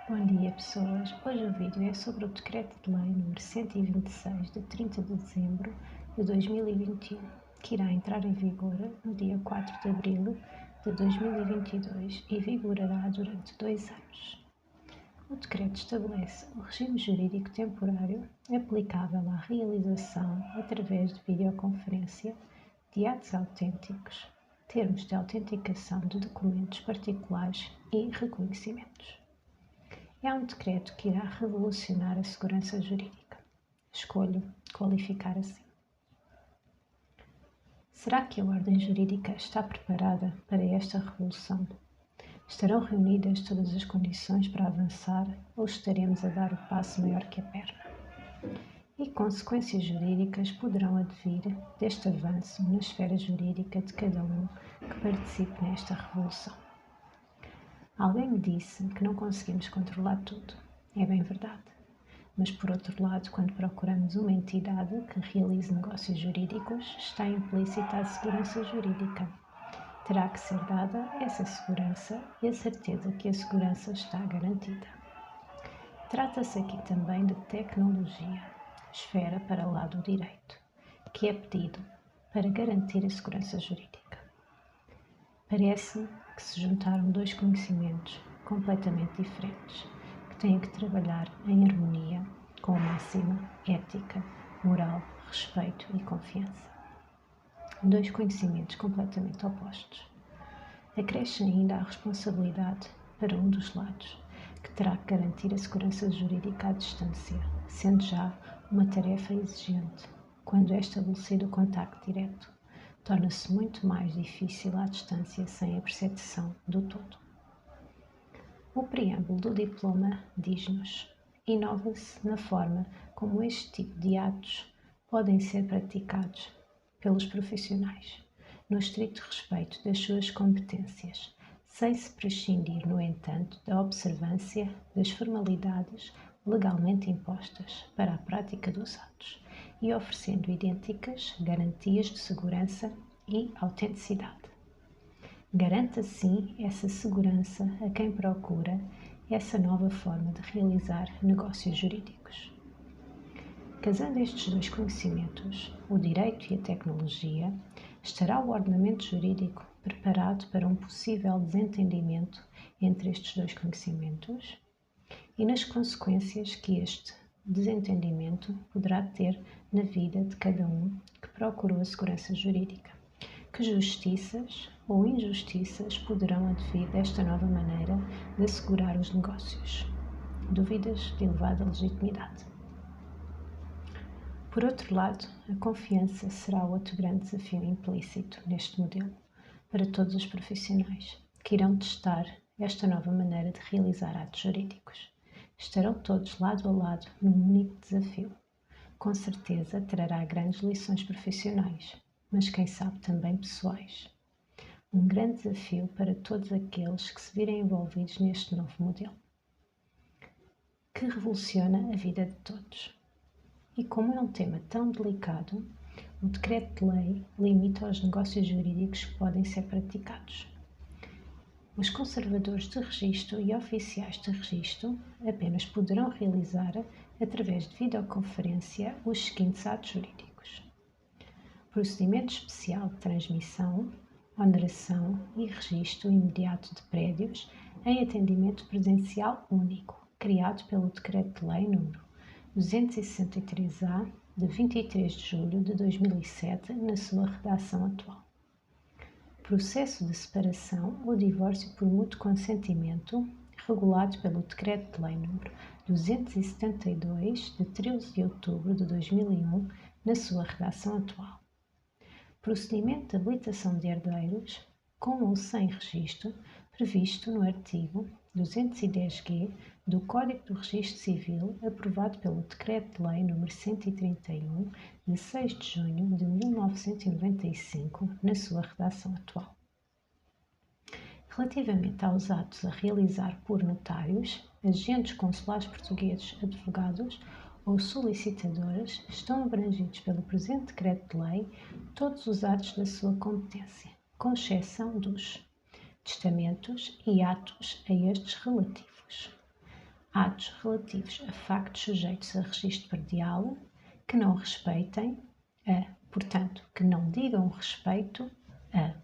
Bom dia, pessoas. Hoje o vídeo é sobre o Decreto de Lei número 126 de 30 de dezembro de 2021, que irá entrar em vigor no dia 4 de abril de 2022 e vigorará durante 2 anos. O decreto estabelece o regime jurídico temporário aplicável à realização, através de videoconferência, de atos autênticos, termos de autenticação de documentos particulares e reconhecimentos. É um decreto que irá revolucionar a segurança jurídica. Escolho qualificar assim. Será que a ordem jurídica está preparada para esta revolução? Estarão reunidas todas as condições para avançar ou estaremos a dar o passo maior que a perna? E consequências jurídicas poderão advir deste avanço na esfera jurídica de cada um que participe nesta revolução? Alguém me disse que não conseguimos controlar tudo. É bem verdade. Mas, por outro lado, quando procuramos uma entidade que realize negócios jurídicos, está implícita a segurança jurídica. Terá que ser dada essa segurança e a certeza que a segurança está garantida. Trata-se aqui também de tecnologia, esfera para lá do direito, que é pedido para garantir a segurança jurídica. Parece-me que se juntaram dois conhecimentos completamente diferentes, que têm que trabalhar em harmonia com a máxima ética, moral, respeito e confiança. Dois conhecimentos completamente opostos. Acresce ainda a responsabilidade para um dos lados, que terá que garantir a segurança jurídica à distância, sendo já uma tarefa exigente, quando é estabelecido o contacto direto. Torna-se muito mais difícil à distância sem a percepção do todo. O preâmbulo do diploma diz-nos: inova-se na forma como este tipo de atos podem ser praticados pelos profissionais, no estrito respeito das suas competências, sem se prescindir, no entanto, da observância das formalidades legalmente impostas para a prática dos atos e oferecendo idênticas garantias de segurança e autenticidade. Garante assim essa segurança a quem procura essa nova forma de realizar negócios jurídicos. Casando estes dois conhecimentos, o direito e a tecnologia, estará o ordenamento jurídico preparado para um possível desentendimento entre estes dois conhecimentos e nas consequências que este desentendimento poderá ter na vida de cada um que procurou a segurança jurídica. Que justiças ou injustiças poderão advir desta nova maneira de assegurar os negócios? Dúvidas de elevada legitimidade. Por outro lado, a confiança será outro grande desafio implícito neste modelo para todos os profissionais que irão testar esta nova maneira de realizar atos jurídicos. Estarão todos lado a lado num único desafio. Com certeza trará grandes lições profissionais, mas quem sabe também pessoais. Um grande desafio para todos aqueles que se virem envolvidos neste novo modelo, que revoluciona a vida de todos. E como é um tema tão delicado, o decreto de lei limita os negócios jurídicos que podem ser praticados. Os conservadores de registro e oficiais de registro apenas poderão realizar, através de videoconferência, os seguintes atos jurídicos: procedimento especial de transmissão, oneração e registro imediato de prédios em atendimento presencial único, criado pelo Decreto-Lei nº 263-A de 23 de julho de 2007, na sua redação atual. Processo de separação ou divórcio por mútuo consentimento, regulado pelo Decreto-Lei nº 272, de 13 de outubro de 2001, na sua redação atual. Procedimento de habilitação de herdeiros, com ou sem registro, previsto no artigo 210-G do Código do Registro Civil, aprovado pelo Decreto-Lei nº 131, de 6 de junho de 1995, na sua redação atual. Relativamente aos atos a realizar por notários, agentes consulares portugueses, advogados ou solicitadores, estão abrangidos pelo presente Decreto-Lei todos os atos da sua competência, com exceção dos testamentos e atos a estes relativos. atos relativos a factos sujeitos a registro predial que não respeitem portanto, que não digam respeito a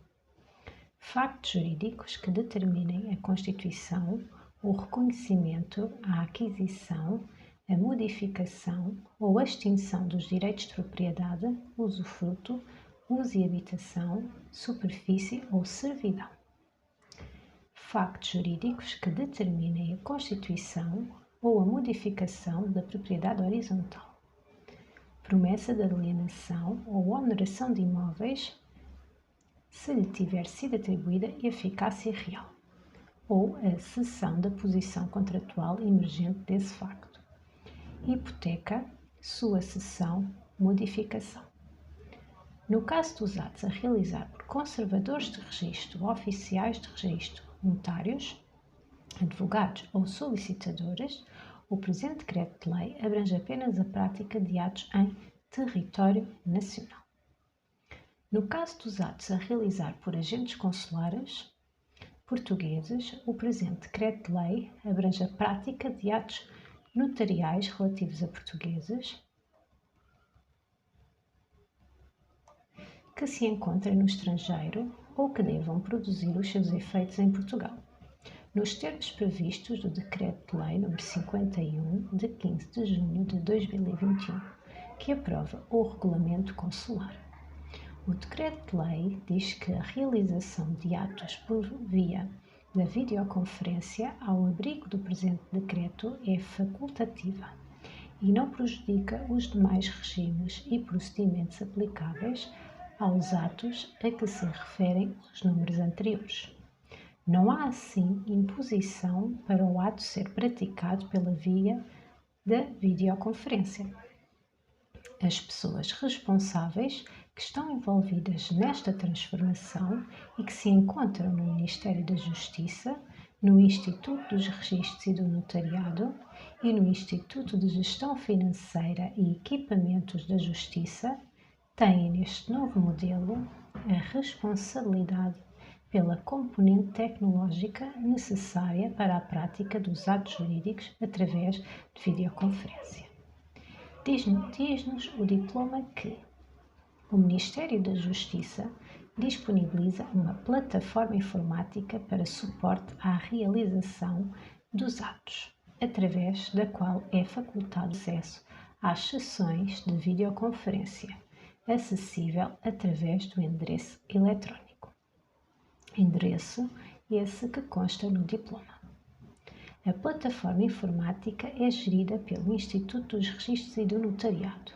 factos jurídicos que determinem a constituição, o reconhecimento, a aquisição, a modificação ou a extinção dos direitos de propriedade, usufruto, uso e habitação, superfície ou servidão. Factos jurídicos que determinem a constituição ou a modificação da propriedade horizontal, promessa de alienação ou oneração de imóveis, se lhe tiver sido atribuída eficácia real, ou a cessão da posição contratual emergente desse facto. Hipoteca, sua cessão, modificação. No caso dos atos a realizar por conservadores de registro, oficiais de registro, notários, advogados ou solicitadores, o presente decreto-lei abrange apenas a prática de atos em território nacional. No caso dos atos a realizar por agentes consulares portugueses, o presente decreto-lei abrange a prática de atos notariais relativos a portugueses que se encontrem no estrangeiro ou que devam produzir os seus efeitos em Portugal, nos termos previstos do Decreto-Lei nº 51, de 15 de junho de 2021, que aprova o Regulamento Consular. O Decreto-Lei diz que a realização de atos por via da videoconferência ao abrigo do presente decreto é facultativa e não prejudica os demais regimes e procedimentos aplicáveis aos atos a que se referem os números anteriores. Não há, assim, imposição para o ato ser praticado pela via da videoconferência. As pessoas responsáveis que estão envolvidas nesta transformação e que se encontram no Ministério da Justiça, no Instituto dos Registros e do Notariado e no Instituto de Gestão Financeira e Equipamentos da Justiça, têm neste novo modelo a responsabilidade pela componente tecnológica necessária para a prática dos atos jurídicos através de videoconferência. Diz-nos o diploma que o Ministério da Justiça disponibiliza uma plataforma informática para suporte à realização dos atos, através da qual é facultado acesso às sessões de videoconferência, acessível através do endereço eletrónico. Endereço esse que consta no diploma. A plataforma informática é gerida pelo Instituto dos Registros e do Notariado,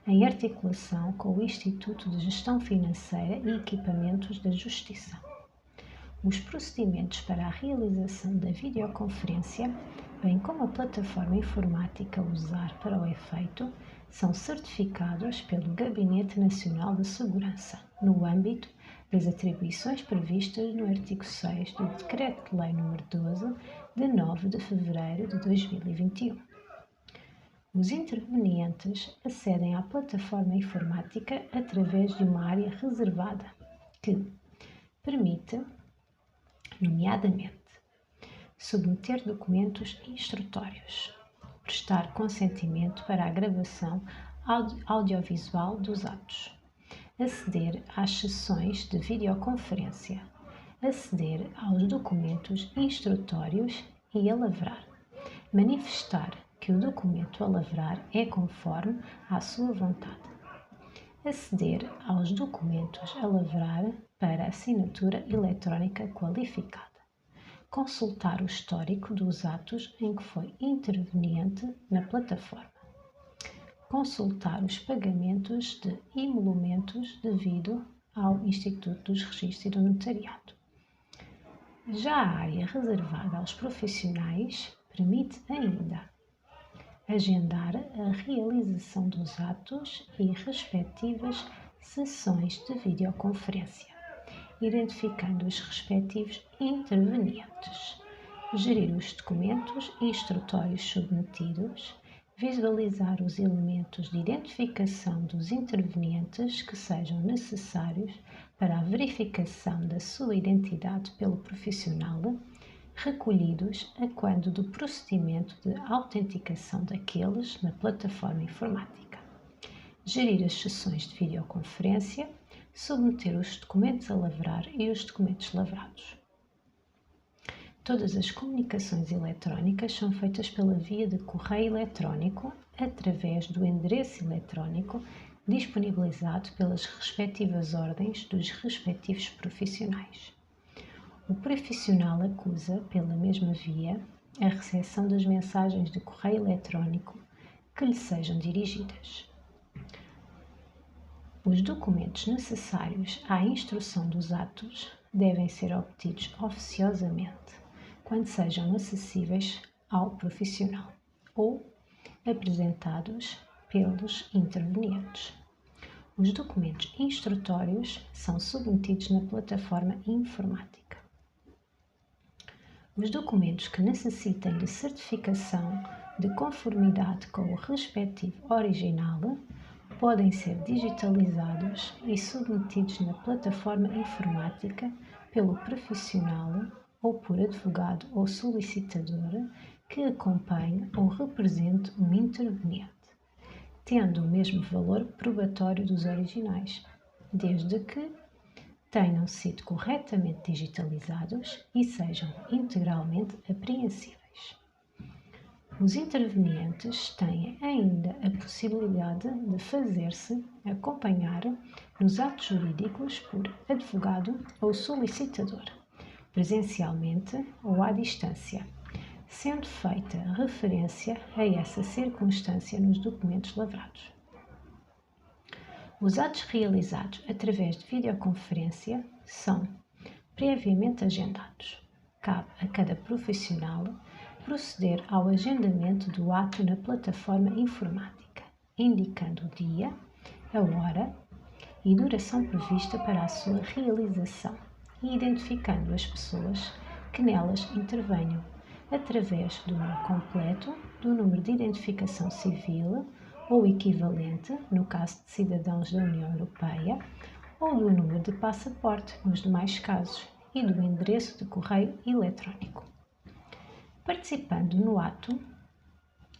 em articulação com o Instituto de Gestão Financeira e Equipamentos da Justiça. Os procedimentos para a realização da videoconferência, bem como a plataforma informática a usar para o efeito, são certificados pelo Gabinete Nacional de Segurança, no âmbito das atribuições previstas no artigo 6 do Decreto-Lei nº 12, de 9 de fevereiro de 2021. Os intervenientes acedem à plataforma informática através de uma área reservada que permite, nomeadamente, submeter documentos instrutórios, prestar consentimento para a gravação audiovisual dos atos, aceder às sessões de videoconferência, aceder aos documentos instrutórios e a lavrar, manifestar que o documento a lavrar é conforme à sua vontade, aceder aos documentos a lavrar para assinatura eletrónica qualificada, consultar o histórico dos atos em que foi interveniente na plataforma, consultar os pagamentos de emolumentos devido ao Instituto dos Registros e do Notariado. Já a área reservada aos profissionais permite ainda agendar a realização dos atos e respectivas sessões de videoconferência, identificando os respectivos intervenientes, gerir os documentos instrutórios submetidos, visualizar os elementos de identificação dos intervenientes que sejam necessários para a verificação da sua identidade pelo profissional, recolhidos a quando do procedimento de autenticação daqueles na plataforma informática, gerir as sessões de videoconferência, submeter os documentos a lavrar e os documentos lavrados. Todas as comunicações eletrónicas são feitas pela via de correio eletrónico através do endereço eletrónico disponibilizado pelas respectivas ordens dos respectivos profissionais. O profissional acusa, pela mesma via, a recepção das mensagens de correio eletrónico que lhe sejam dirigidas. Os documentos necessários à instrução dos atos devem ser obtidos oficiosamente, quando sejam acessíveis ao profissional ou apresentados pelos intervenientes. Os documentos instrutórios são submetidos na plataforma informática. Os documentos que necessitem de certificação de conformidade com o respectivo original podem ser digitalizados e submetidos na plataforma informática pelo profissional ou por advogado ou solicitador que acompanhe ou represente um interveniente, tendo o mesmo valor probatório dos originais, desde que tenham sido corretamente digitalizados e sejam integralmente apreensíveis. Os intervenientes têm ainda a possibilidade de fazer-se acompanhar nos atos jurídicos por advogado ou solicitador, presencialmente ou à distância, sendo feita referência a essa circunstância nos documentos lavrados. Os atos realizados através de videoconferência são previamente agendados. Cabe a cada profissional proceder ao agendamento do ato na plataforma informática, indicando o dia, a hora e duração prevista para a sua realização e identificando as pessoas que nelas intervenham, através do nome completo, do número de identificação civil ou equivalente, no caso de cidadãos da União Europeia, ou do número de passaporte, nos demais casos, e do endereço de correio eletrónico. Participando no ato,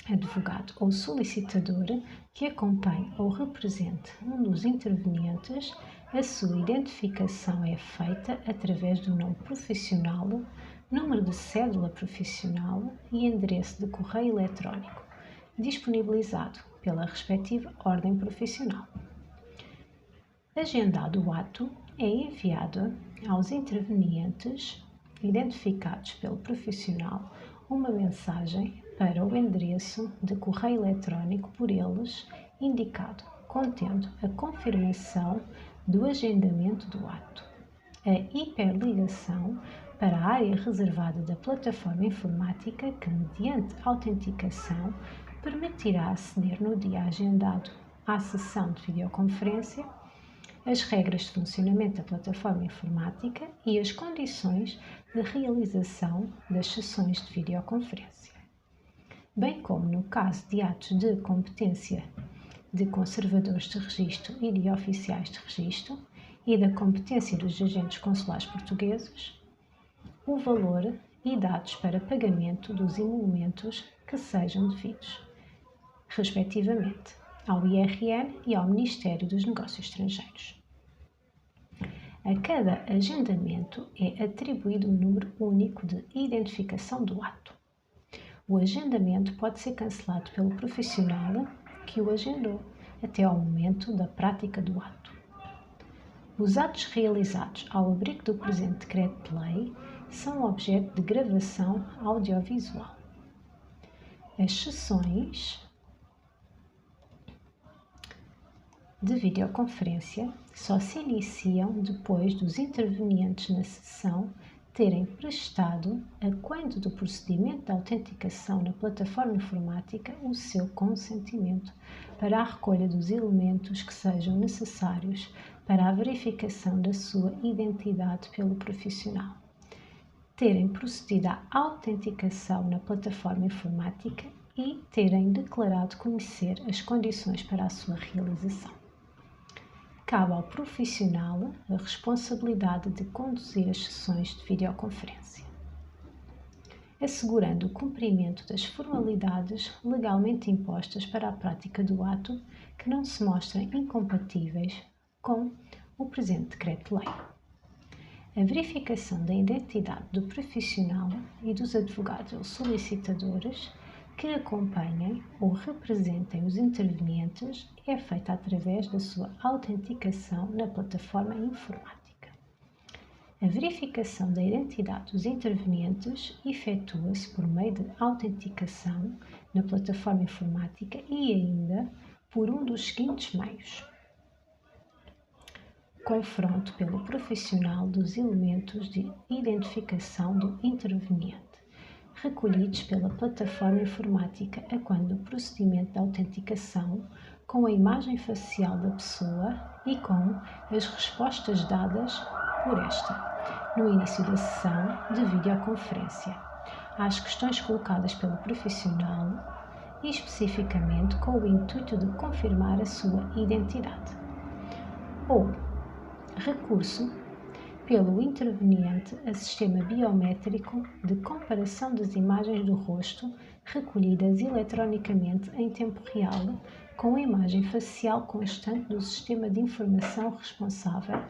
advogado ou solicitador que acompanhe ou represente um dos intervenientes, a sua identificação é feita através do nome profissional, número de cédula profissional e endereço de correio eletrónico, disponibilizado pela respectiva ordem profissional. Agendado o ato, é enviado aos intervenientes identificados pelo profissional uma mensagem para o endereço de correio eletrónico por eles indicado, contendo a confirmação do agendamento do ato, a hiperligação para a área reservada da plataforma informática que, mediante autenticação, permitirá aceder no dia agendado à sessão de videoconferência, as regras de funcionamento da plataforma informática e as condições de realização das sessões de videoconferência, bem como no caso de atos de competência de conservadores de registro e de oficiais de registro e da competência dos agentes consulares portugueses, o valor e dados para pagamento dos emolumentos que sejam devidos, respectivamente, ao IRN e ao Ministério dos Negócios Estrangeiros. A cada agendamento é atribuído um número único de identificação do ato. O agendamento pode ser cancelado pelo profissional que o agendou até ao momento da prática do ato. Os atos realizados ao abrigo do presente decreto-lei são objeto de gravação audiovisual. As sessões de videoconferência só se iniciam depois dos intervenientes na sessão terem prestado, a quando do procedimento de autenticação na plataforma informática, o seu consentimento para a recolha dos elementos que sejam necessários para a verificação da sua identidade pelo profissional, terem procedido à autenticação na plataforma informática e terem declarado conhecer as condições para a sua realização. Cabe ao profissional a responsabilidade de conduzir as sessões de videoconferência. assegurando o cumprimento das formalidades legalmente impostas para a prática do ato que não se mostrem incompatíveis com o presente Decreto-Lei. A verificação da identidade do profissional e dos advogados ou solicitadores que acompanhem ou representem os intervenientes é feita através da sua autenticação na plataforma informática. A verificação da identidade dos intervenientes efetua-se por meio de autenticação na plataforma informática e ainda por um dos seguintes meios: confronto pelo profissional dos elementos de identificação do interveniente, recolhidos pela plataforma informática a quando o procedimento de autenticação, com a imagem facial da pessoa e com as respostas dadas por esta, no início da sessão de videoconferência, às questões colocadas pelo profissional e especificamente com o intuito de confirmar a sua identidade. Ou recurso pelo interveniente a sistema biométrico de comparação das imagens do rosto recolhidas eletronicamente em tempo real com a imagem facial constante do sistema de informação responsável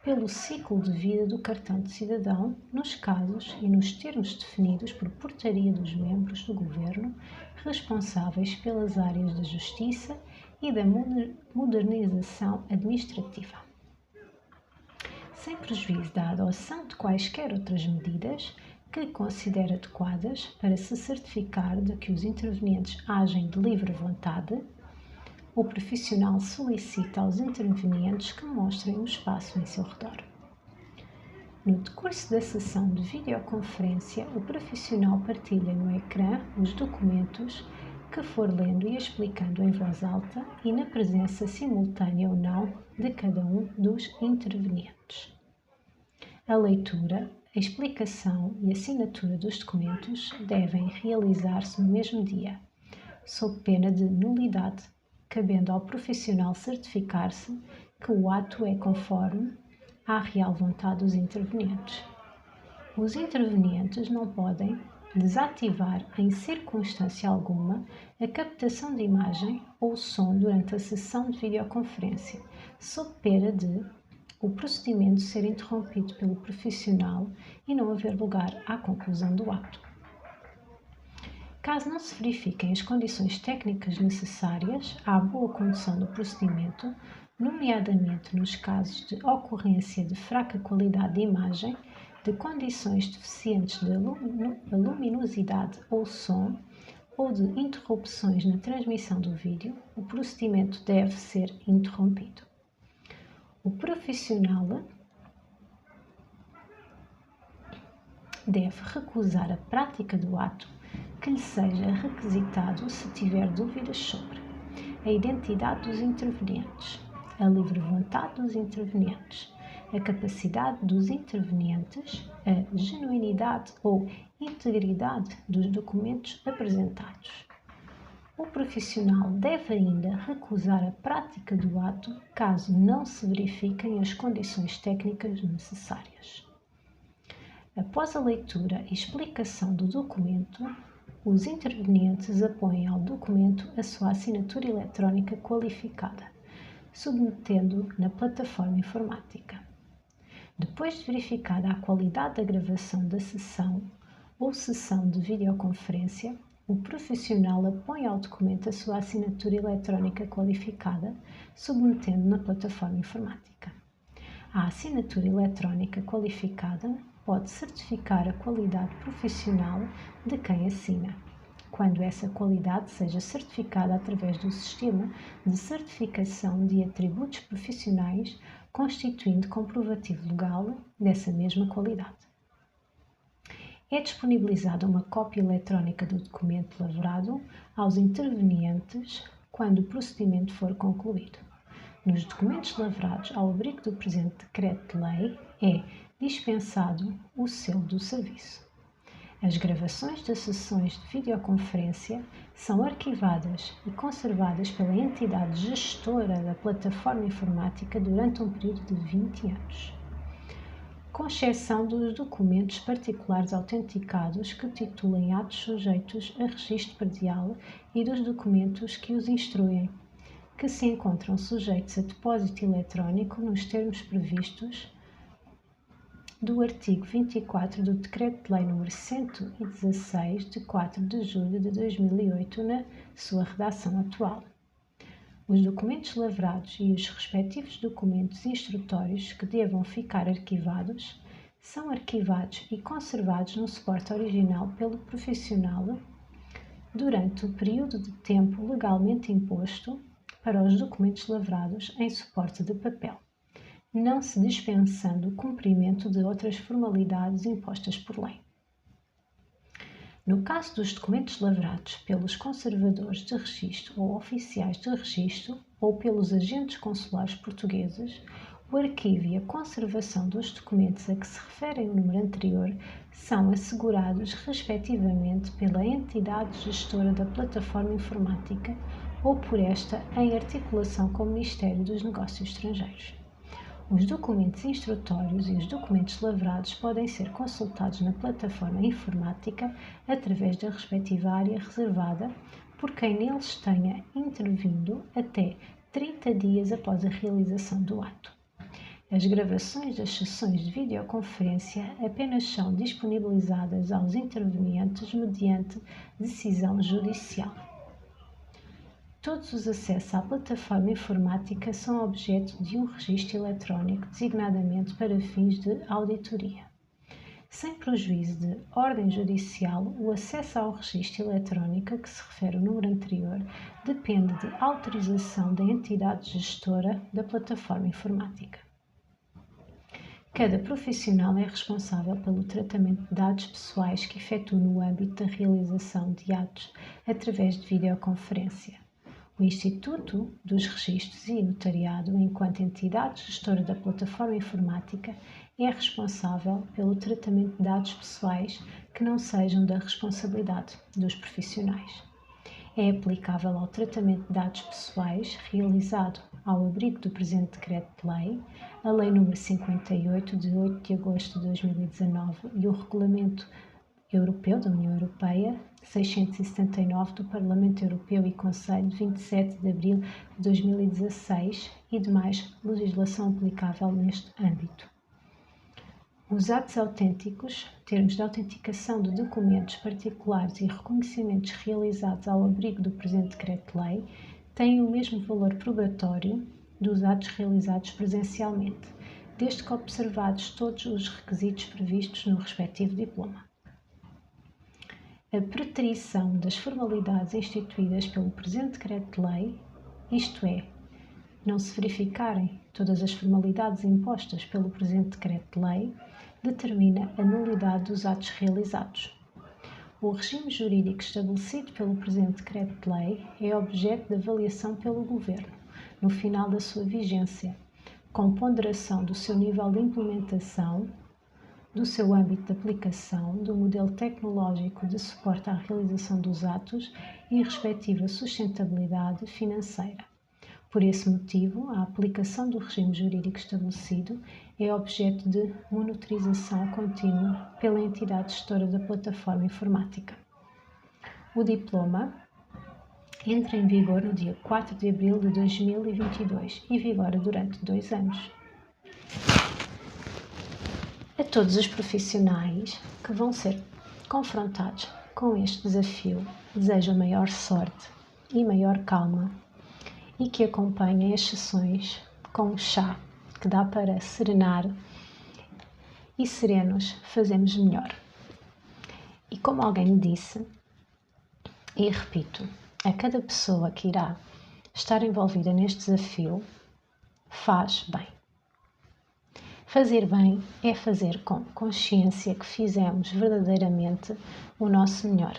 pelo ciclo de vida do cartão de cidadão nos casos e nos termos definidos por portaria dos membros do Governo responsáveis pelas áreas da Justiça e da modernização administrativa, sem prejuízo da adoção de quaisquer outras medidas que considere adequadas para se certificar de que os intervenientes agem de livre vontade. O profissional solicita aos intervenientes que mostrem o espaço em seu redor. No decurso da sessão de videoconferência, o profissional partilha no ecrã os documentos que for lendo e explicando em voz alta e na presença simultânea ou não de cada um dos intervenientes. A leitura, a explicação e assinatura dos documentos devem realizar-se no mesmo dia, sob pena de nulidade, cabendo ao profissional certificar-se que o ato é conforme à real vontade dos intervenientes. Os intervenientes não podem desativar em circunstância alguma a captação de imagem ou som durante a sessão de videoconferência, sob pena de o procedimento ser interrompido pelo profissional e não haver lugar à conclusão do ato. Caso não se verifiquem as condições técnicas necessárias à boa condução do procedimento, nomeadamente nos casos de ocorrência de fraca qualidade de imagem, de condições deficientes de luminosidade ou som ou de interrupções na transmissão do vídeo, o procedimento deve ser interrompido. O profissional deve recusar a prática do ato que lhe seja requisitado se tiver dúvidas sobre a identidade dos intervenientes, a livre vontade dos intervenientes, a capacidade dos intervenientes, a genuinidade ou integridade dos documentos apresentados. O profissional deve ainda recusar a prática do ato caso não se verifiquem as condições técnicas necessárias. Após a leitura e explicação do documento, os intervenientes apoiam ao documento a sua assinatura eletrónica qualificada, submetendo na plataforma informática. Depois de verificada a qualidade da gravação da sessão ou sessão de videoconferência, o profissional apoia ao documento a sua assinatura eletrónica qualificada, submetendo na plataforma informática. A assinatura eletrónica qualificada pode certificar a qualidade profissional de quem assina, quando essa qualidade seja certificada através do sistema de certificação de atributos profissionais, constituindo comprovativo legal dessa mesma qualidade. É disponibilizada uma cópia eletrónica do documento lavrado aos intervenientes quando o procedimento for concluído. Nos documentos lavrados ao abrigo do presente Decreto-Lei é dispensado o selo do serviço. As gravações das sessões de videoconferência são arquivadas e conservadas pela entidade gestora da plataforma informática durante um período de 20 anos. com exceção dos documentos particulares autenticados que titulem atos sujeitos a registro predial e dos documentos que os instruem, que se encontram sujeitos a depósito eletrónico nos termos previstos do artigo 24 do Decreto-Lei nº 116, de 4 de julho de 2008, na sua redação atual. Os documentos lavrados e os respectivos documentos instrutórios que devam ficar arquivados são arquivados e conservados no suporte original pelo profissional durante o período de tempo legalmente imposto para os documentos lavrados em suporte de papel, não se dispensando o cumprimento de outras formalidades impostas por lei. No caso dos documentos lavrados pelos conservadores de registro ou oficiais de registro ou pelos agentes consulares portugueses, o arquivo e a conservação dos documentos a que se refere o número anterior são assegurados respectivamente pela entidade gestora da plataforma informática ou por esta em articulação com o Ministério dos Negócios Estrangeiros. Os documentos instrutórios e os documentos lavrados podem ser consultados na plataforma informática através da respectiva área reservada por quem neles tenha intervindo até 30 dias após a realização do ato. As gravações das sessões de videoconferência apenas são disponibilizadas aos intervenientes mediante decisão judicial. Todos os acessos à plataforma informática são objeto de um registro eletrónico, designadamente para fins de auditoria. Sem prejuízo de ordem judicial, o acesso ao registro eletrónico a que se refere o número anterior depende de autorização da entidade gestora da plataforma informática. Cada profissional é responsável pelo tratamento de dados pessoais que efetua no âmbito da realização de atos através de videoconferência. O Instituto dos Registros e Notariado, enquanto entidade gestora da plataforma informática, é responsável pelo tratamento de dados pessoais que não sejam da responsabilidade dos profissionais. É aplicável ao tratamento de dados pessoais realizado ao abrigo do presente Decreto-Lei, a Lei nº 58, de 8 de agosto de 2019 e o Regulamento Europeu da União Europeia 679 do Parlamento Europeu e Conselho de 27 de abril de 2016 e demais legislação aplicável neste âmbito. Os atos autênticos, termos de autenticação de documentos particulares e reconhecimentos realizados ao abrigo do presente Decreto-Lei têm o mesmo valor probatório dos atos realizados presencialmente, desde que observados todos os requisitos previstos no respectivo diploma. A preterição das formalidades instituídas pelo presente Decreto-Lei, isto é, não se verificarem todas as formalidades impostas pelo presente Decreto-Lei, determina a nulidade dos atos realizados. O regime jurídico estabelecido pelo presente Decreto-Lei é objeto de avaliação pelo Governo, no final da sua vigência, com ponderação do seu nível de implementação, do seu âmbito de aplicação, do modelo tecnológico de suporte à realização dos atos e respectiva sustentabilidade financeira. Por esse motivo, a aplicação do regime jurídico estabelecido é objeto de monitorização contínua pela entidade gestora da plataforma informática. O diploma entra em vigor no dia 4 de abril de 2022 e vigora durante 2 anos. A todos os profissionais que vão ser confrontados com este desafio, desejo maior sorte e maior calma e que acompanhem as sessões com um chá que dá para serenar e serenos fazemos melhor. E como alguém me disse, e repito, a cada pessoa que irá estar envolvida neste desafio faz bem. Fazer bem é fazer com consciência que fizemos verdadeiramente o nosso melhor.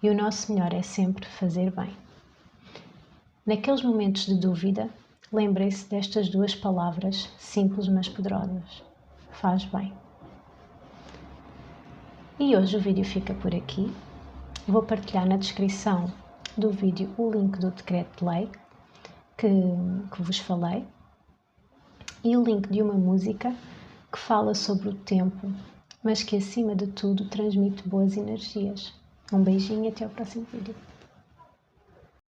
E o nosso melhor é sempre fazer bem. Naqueles momentos de dúvida, lembrem-se destas 2 palavras simples mas poderosas. Faz bem. E hoje o vídeo fica por aqui. Vou partilhar na descrição do vídeo o link do Decreto-Lei que vos falei e o link de uma música que fala sobre o tempo, mas que acima de tudo transmite boas energias. Um beijinho e até ao próximo vídeo.